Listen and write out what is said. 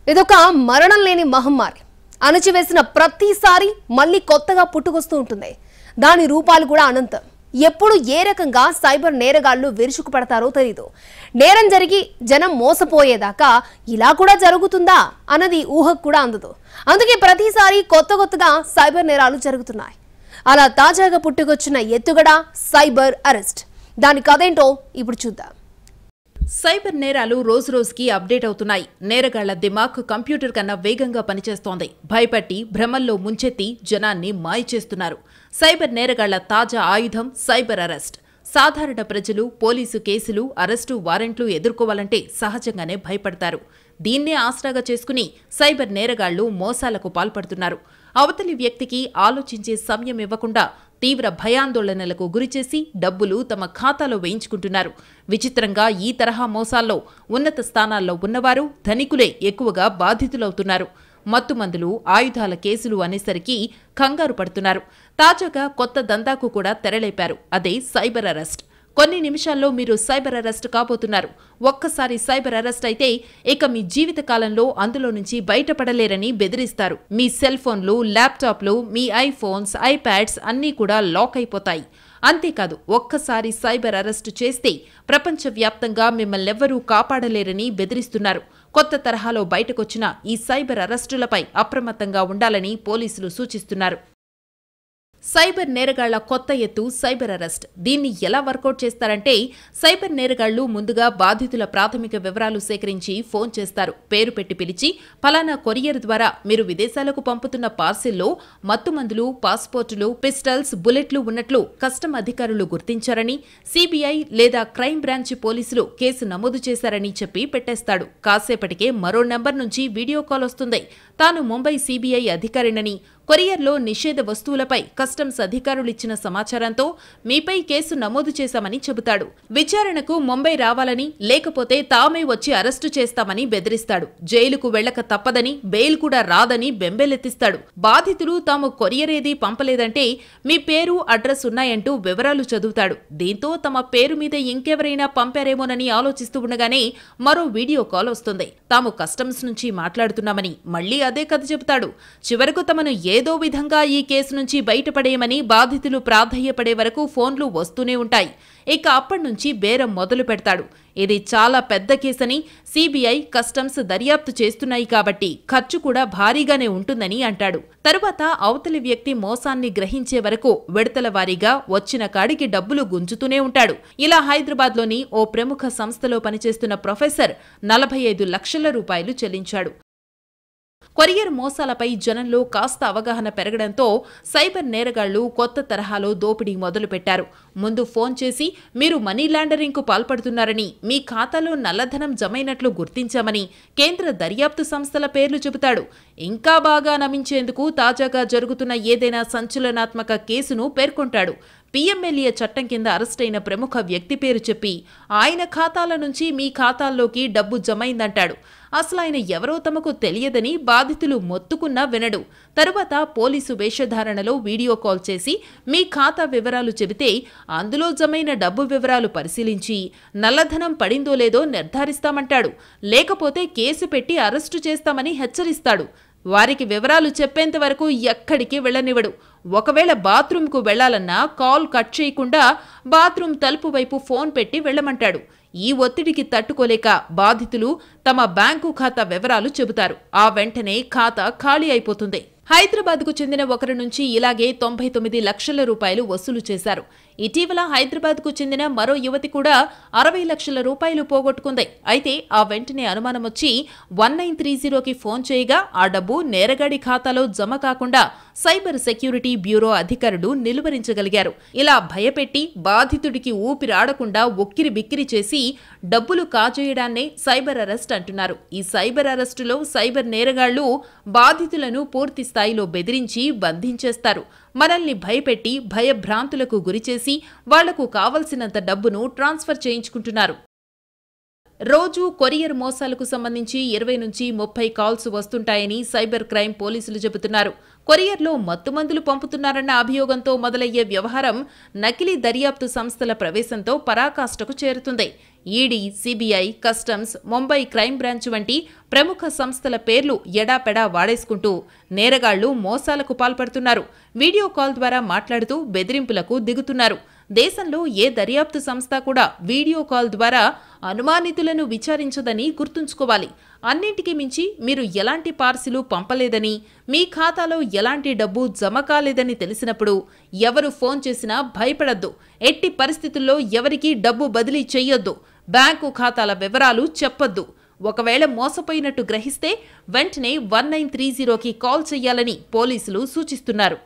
ఇదొక మరణం లేని మహమ్మారి. అణచివేసిన ప్రతిసారి మళ్ళీ కొత్తగా పుట్టుకొస్తూ ఉంటుంది. దాని రూపాలు కూడా అనంతం. ఎప్పుడు ఏ రకంగా సైబర్ నేరగాళ్లు విరుచుకుపడతారో తెలియదు. నేరం జరిగి జనం మోసపోయేదాకా ఇలా కూడా జరుగుతుందా అన్నది ఊహకు కూడా అందదు. అందుకే ప్రతిసారి కొత్తగా సైబర్ నేరాలు జరుగుతున్నాయి. అలా తాజాగా పుట్టుకొచ్చిన ఎత్తుగడ సైబర్ అరెస్ట్. దాని కథేంటో ఇప్పుడు చూద్దాం. సైబర్ నేరాలు రోజురోజుకి అప్డేట్ అవుతున్నాయి. నేరగాళ్ల దిమాగ్ కంప్యూటర్ కన్నా వేగంగా పనిచేస్తోంది. భయపట్టి భ్రమల్లో ముంచెత్తి జనాన్ని మాయ చేస్తున్నారు. సైబర్ నేరగాళ్ల తాజా ఆయుధం సైబర్ అరెస్ట్. సాధారణ ప్రజలు పోలీసు కేసులు, అరెస్టు వారెంట్లు ఎదుర్కోవాలంటే సహజంగానే భయపడతారు. దీన్నే ఆసరాగా చేసుకుని సైబర్ నేరగాళ్లు మోసాలకు పాల్పడుతున్నారు. అవతలి వ్యక్తికి ఆలోచించే సమయం ఇవ్వకుండా తీవ్ర భయాందోళనలకు గురిచేసి డబ్బులు తమ ఖాతాలో వేయించుకుంటున్నారు. విచిత్రంగా ఈ తరహా మోసాల్లో ఉన్నత స్థానాల్లో ఉన్నవారు, ధనికులే ఎక్కువగా బాధితులవుతున్నారు. మత్తుమందులు, ఆయుధాల కేసులు అనేసరికి కంగారు పడుతున్నారు. తాజాగా కొత్త దందాకు కూడా తెరలేపారు. అదే సైబర్ అరెస్ట్. కొన్ని నిమిషాల్లో మీరు సైబర్ అరెస్ట్ కాబోతున్నారు. ఒక్కసారి సైబర్ అరెస్ట్ అయితే ఇక మీ జీవిత కాలంలో అందులో నుంచి బయటపడలేరని బెదిరిస్తారు. మీ సెల్ ఫోన్లు, ల్యాప్టాప్లు, మీ ఐఫోన్స్, ఐప్యాడ్స్ అన్నీ కూడా లాక్ అయిపోతాయి. అంతేకాదు, ఒక్కసారి సైబర్ అరెస్ట్ చేస్తే ప్రపంచవ్యాప్తంగా మిమ్మల్నెవ్వరూ కాపాడలేరని బెదిరిస్తున్నారు. కొత్త తరహాలో బయటకొచ్చిన ఈ సైబర్ అరెస్టులపై అప్రమత్తంగా ఉండాలని పోలీసులు సూచిస్తున్నారు. సైబర్ నేరగాళ్ల కొత్త ఎత్తు సైబర్ అరెస్ట్. దీన్ని ఎలా వర్కౌట్ చేస్తారంటే, సైబర్ నేరగాళ్లు ముందుగా బాధితుల ప్రాథమిక వివరాలు సేకరించి ఫోన్ చేస్తారు. పేరు పెట్టి పిలిచి, ఫలానా కొరియర్ ద్వారా మీరు విదేశాలకు పంపుతున్న పార్సిల్లో మత్తుమందులు, పాస్పోర్టులు, పిస్టల్స్, బుల్లెట్లు ఉన్నట్లు కస్టమ్ అధికారులు గుర్తించారని, సిబిఐ లేదా క్రైమ్ బ్రాంచ్ పోలీసులు కేసు నమోదు చేశారని చెప్పి పెట్టేస్తాడు. కాసేపటికే మరో నెంబర్ నుంచి వీడియో కాల్ వస్తుంది. తాను ముంబై సిబిఐ అధికారినని, కొరియర్లో నిషేధ వస్తువులపై కస్టమ్స్ అధికారులిచ్చిన సమాచారంతో మీపై కేసు నమోదు చేశామని చెబుతాడు. విచారణకు ముంబై రావాలని, లేకపోతే తామే వచ్చి అరెస్టు చేస్తామని బెదిరిస్తాడు. జైలుకు వెళ్లక తప్పదని, బెయిల్ కూడా రాదని బెంబేలెత్తిస్తాడు. బాధితులు తాము కొరియర్ ఏదీ పంపలేదంటే మీ పేరు, అడ్రస్ ఉన్నాయంటూ వివరాలు చదువుతాడు. దీంతో తమ పేరు మీద ఇంకెవరైనా పంపారేమోనని ఆలోచిస్తూ ఉండగానే మరో వీడియో కాల్ వస్తుంది. తాము కస్టమ్స్ నుంచి మాట్లాడుతున్నామని మళ్లీ అదే కథ చెబుతాడు. చివరకు తమను ఏదో విధంగా ఈ కేసు నుంచి బయటపడేయమని బాధితులు ప్రాధేయపడే వరకు ఫోన్లు వస్తూనే ఉంటాయి. ఇక అప్పటినుంచి బేరం మొదలు పెడతాడు. ఇది చాలా పెద్ద కేసని, సిబిఐ, కస్టమ్స్ దర్యాప్తు చేస్తున్నాయి కాబట్టి ఖర్చు కూడా భారీగానే ఉంటుందని అంటాడు. తరువాత అవతలి వ్యక్తి మోసాన్ని గ్రహించే వరకు విడతల వారీగా వచ్చిన కాడికి డబ్బులు గుంజుతూనే ఉంటాడు. ఇలా హైదరాబాద్లోని ఓ ప్రముఖ సంస్థలో పనిచేస్తున్న ప్రొఫెసర్ 45 లక్షల రూపాయలు చెల్లించాడు. కొరియర్ మోసాలపై జనంలో కాస్త అవగాహన పెరగడంతో సైబర్ నేరగాళ్లు కొత్త తరహాలో దోపిడీ మొదలుపెట్టారు. ముందు ఫోన్ చేసి మీరు మనీ లాండరింగ్కు పాల్పడుతున్నారని, మీ ఖాతాలో నల్లధనం జమైనట్లు గుర్తించామని కేంద్ర దర్యాప్తు సంస్థల పేర్లు చెబుతాడు. ఇంకా బాగా నమ్మించేందుకు తాజాగా జరుగుతున్న ఏదైనా సంచలనాత్మక కేసును పేర్కొంటాడు. పిఎంఎల్ఏ చట్టం కింద అరెస్టైన ప్రముఖ వ్యక్తి పేరు చెప్పి ఆయన ఖాతాల నుంచి మీ ఖాతాల్లోకి డబ్బు జమైందంటాడు. అసలు ఆయన ఎవరో తమకు తెలియదని బాధితులు మొత్తుకున్నా వినడు. తరువాత పోలీసు వేషధారణలో వీడియో కాల్ చేసి మీ ఖాతా వివరాలు చెబితే అందులో జమైన డబ్బు వివరాలు పరిశీలించి నల్లధనం పడిందో లేదో నిర్ధారిస్తామంటాడు. లేకపోతే కేసు పెట్టి అరెస్టు చేస్తామని హెచ్చరిస్తాడు. వారికి వివరాలు చెప్పేంత వరకు ఎక్కడికి వెళ్లనివ్వడు. ఒకవేళ బాత్రూంకు వెళ్లాలన్నా కాల్ కట్ చేయకుండా బాత్రూం తలుపు వైపు ఫోన్ పెట్టి వెళ్లమంటాడు. ఈ ఒత్తిడికి తట్టుకోలేక బాధితులు తమ బ్యాంకు ఖాతా వివరాలు చెబుతారు. ఆ వెంటనే ఖాతా ఖాళీ అయిపోతుంది. హైదరాబాద్కు చెందిన ఒకరి నుంచి ఇలాగే 99 లక్షల రూపాయలు వసూలు చేశారు. ఇటీవల హైదరాబాద్కు చెందిన మరో యువతి కూడా 60 లక్షల రూపాయలు పోగొట్టుకుంది. అయితే ఆ వెంటనే అనుమానం వచ్చి 1930కి ఫోన్ చేయగా ఆ డబ్బు నేరగాడి ఖాతాలో జమ కాకుండా సైబర్ సెక్యూరిటీ బ్యూరో అధికారులు నిలువరించగలిగారు. ఇలా భయపెట్టి బాధితుడికి ఊపిరాడకుండా ఉక్కిరి బిక్కిరి చేసి డబ్బులు కాజేయడాన్నే సైబర్ అరెస్ట్ అంటున్నారు. ఈ సైబర్ అరెస్టులో సైబర్ నేరగాళ్లు బాధితులను పూర్తి స్థాయిలో బెదిరించి బంధించేస్తారు. మనల్ని భయపెట్టి భయభ్రాంతులకు గురిచేసి వాళ్లకు కావలసినంత డబ్బును ట్రాన్స్ఫర్ చేయించుకుంటున్నారు. రోజు కొరియర్ మోసాలకు సంబంధించి 20 నుంచి 30 కాల్స్ వస్తుంటాయని సైబర్ క్రైమ్ పోలీసులు చెబుతున్నారు. కొరియర్లో మత్తుమందులు పంపుతున్నారన్న అభియోగంతో మొదలయ్యే వ్యవహారం నకిలీ దర్యాప్తు సంస్థల ప్రవేశంతో పరాకాష్ఠకు చేరుతుంది. ED, CBI, customs, Mumbai crime branch వంటి ప్రముఖ సంస్థల పేర్లు ఎడాపెడా వాడేసుకుంటూ నేరగాళ్లు మోసాలకు పాల్పడుతున్నారు. వీడియో కాల్ ద్వారా మాట్లాడుతూ బెదిరింపులకు దిగుతున్నారు. దేశంలో ఏ దర్యాప్తు సంస్థ కూడా వీడియో కాల్ ద్వారా అనుమానితులను విచారించదని గుర్తుంచుకోవాలి. అన్నింటికీ మించి మీరు ఎలాంటి పార్సిలు పంపలేదని, మీ ఖాతాలో ఎలాంటి డబ్బు జమ కాలేదని తెలిసినప్పుడు ఎవరు ఫోన్ చేసినా భయపడద్దు. ఎట్టి పరిస్థితుల్లో ఎవరికీ డబ్బు బదిలీ చెయ్యొద్దు. బ్యాంకు ఖాతాల వివరాలు చెప్పొద్దు. ఒకవేళ మోసపోయినట్టు గ్రహిస్తే వెంటనే 1930కి కాల్ చేయాలని పోలీసులు సూచిస్తున్నారు.